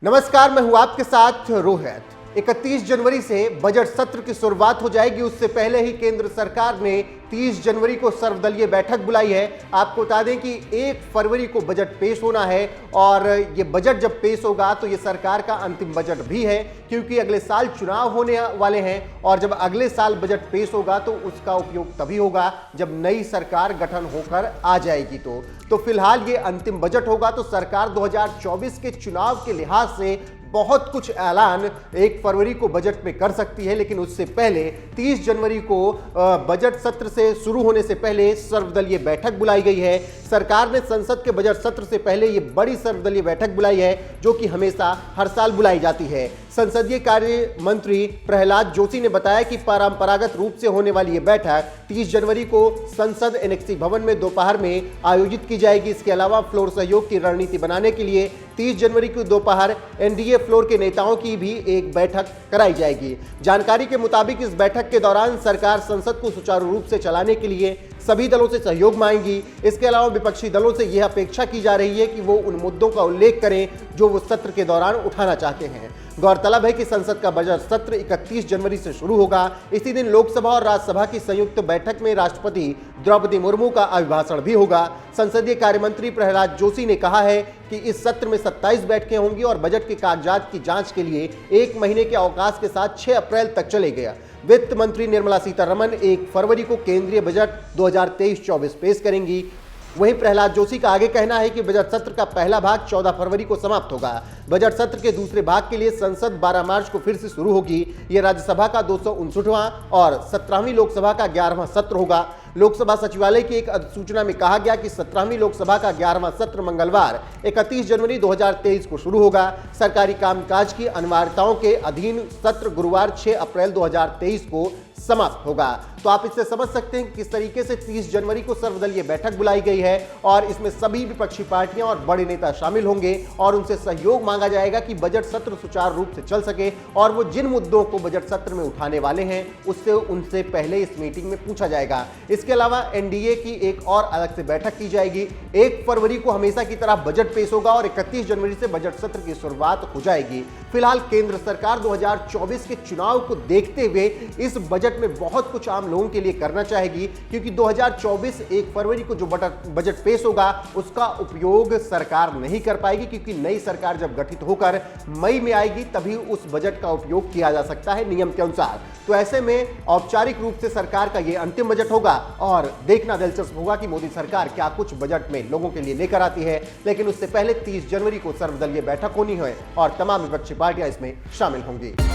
नमस्कार, मैं हूं आपके साथ रोहित। 31 जनवरी से बजट सत्र की शुरुआत हो जाएगी। उससे पहले ही केंद्र सरकार ने 30 जनवरी को सर्वदलीय बैठक बुलाई है। आपको बता दें कि 1 फरवरी को बजट पेश होना है और ये बजट जब पेश होगा तो ये सरकार का अंतिम बजट भी है, क्योंकि अगले साल चुनाव होने वाले हैं और जब अगले साल बजट पेश होगा तो उसका उपयोग तभी होगा जब नई सरकार गठन होकर आ जाएगी। तो फिलहाल ये अंतिम बजट होगा। तो सरकार 2024 के चुनाव के लिहाज से बहुत कुछ ऐलान 1 फरवरी को बजट में कर सकती है, लेकिन उससे पहले 30 जनवरी को बजट सत्र से शुरू होने से पहले सर्वदलीय बैठक बुलाई गई है। सरकार ने संसद के बजट सत्र से पहले ये बड़ी सर्वदलीय बैठक बुलाई है, जो कि हमेशा हर साल बुलाई जाती है। संसदीय कार्य मंत्री प्रहलाद जोशी ने बताया कि परंपरागत रूप से होने वाली ये बैठक 30 जनवरी को संसद एनेक्सी भवन में दोपहर में आयोजित की जाएगी। इसके अलावा फ्लोर सहयोग की रणनीति बनाने के लिए 30 जनवरी को दोपहर एनडीए फ्लोर के नेताओं की भी एक बैठक कराई जाएगी। जानकारी के मुताबिक इस बैठक के दौरान सरकार संसद को सुचारू रूप से चलाने के लिए सभी दलों से सहयोग मांगेगी। इसके अलावा विपक्षी दलों से यह अपेक्षा की जा रही है कि वो उन मुद्दों का उल्लेख करें जो वो सत्र के दौरान उठाना चाहते हैं। गौरतलब है कि संसद का बजट सत्र 31 जनवरी से शुरू होगा। इसी दिन लोकसभा और राज्यसभा की संयुक्त बैठक में राष्ट्रपति द्रौपदी मुर्मू का अभिभाषण भी होगा। संसदीय कार्य मंत्री प्रहलाद जोशी ने कहा है कि इस सत्र में 27 बैठकें होंगी और बजट के कागजात की जांच के लिए 1 महीने के अवकाश के साथ 6 अप्रैल तक चलेगा। वित्त मंत्री निर्मला सीतारमण 1 फरवरी को केंद्रीय बजट 2023-24 पेश करेंगी। वहीं प्रहलाद जोशी का आगे कहना है कि बजट सत्र का पहला भाग 14 फरवरी को समाप्त होगा। बजट सत्र के दूसरे भाग के लिए संसद 12 मार्च को फिर से शुरू होगी। यह राज्यसभा का 259वां और 17वीं लोकसभा का 11वां सत्र होगा। लोकसभा सचिवालय की एक अधिसूचना में कहा गया कि 17वीं लोकसभा का 11वां सत्र मंगलवार 31 जनवरी 2023 को शुरू होगा। सरकारी कामकाज की अनिवार्यताओं के अधीन सत्र गुरुवार 6 अप्रैल 2023 को समाप्त होगा। तो आप इससे समझ सकते हैं कि किस तरीके से 30 जनवरी को सर्वदलीय बैठक बुलाई गई है और इसमें सभी विपक्षी पार्टियां और बड़े नेता शामिल होंगे और उनसे सहयोग मांगा जाएगा कि बजट सत्र सुचारू रूप से चल सके और वो जिन मुद्दों को बजट सत्र में उठाने वाले हैं उससे उनसे पहले इस मीटिंग में पूछा जाएगा। इसके अलावा एनडीए की एक और अलग से बैठक की जाएगी। 1 फरवरी को हमेशा की तरह बजट पेश होगा और 31 जनवरी से बजट सत्र की शुरुआत हो जाएगी। फिलहाल केंद्र सरकार 2024 के चुनाव को देखते हुए इस बजट में बहुत कुछ आम लोगों के लिए करना चाहेगी, क्योंकि 2024 1 फरवरी को जो बजट पेश होगा उसका उपयोग सरकार नहीं कर पाएगी, क्योंकि नई सरकार जब गठित होकर मई में आएगी तभी उस बजट का उपयोग किया जा सकता है नियम के अनुसार। तो ऐसे में औपचारिक रूप से सरकार का यह अंतिम बजट होगा और देखना दिलचस्प होगा कि मोदी सरकार क्या कुछ बजट में लोगों के लिए लेकर आती है। लेकिन उससे पहले 30 जनवरी को सर्वदलीय बैठक होनी है और तमाम विपक्षी पार्टियां इसमें शामिल होंगी।